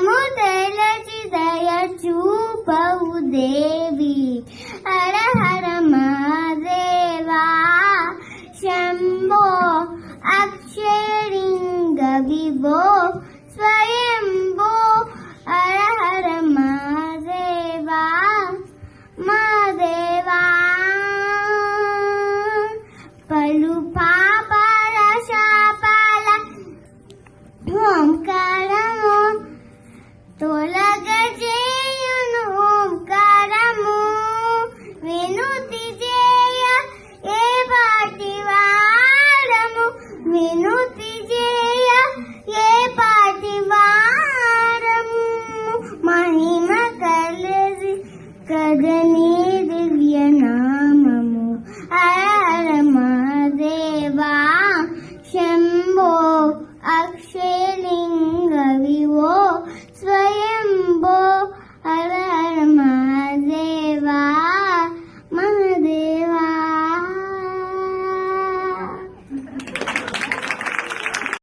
మము తెలచి దయ చూపవు దేవి హర హర మహాదేవా శంభో అక్షరింగ విభో స్వయంభో హర హర మహాదేవా మహాదేవా పలు పాపల శాపాల ఓంకారము తోల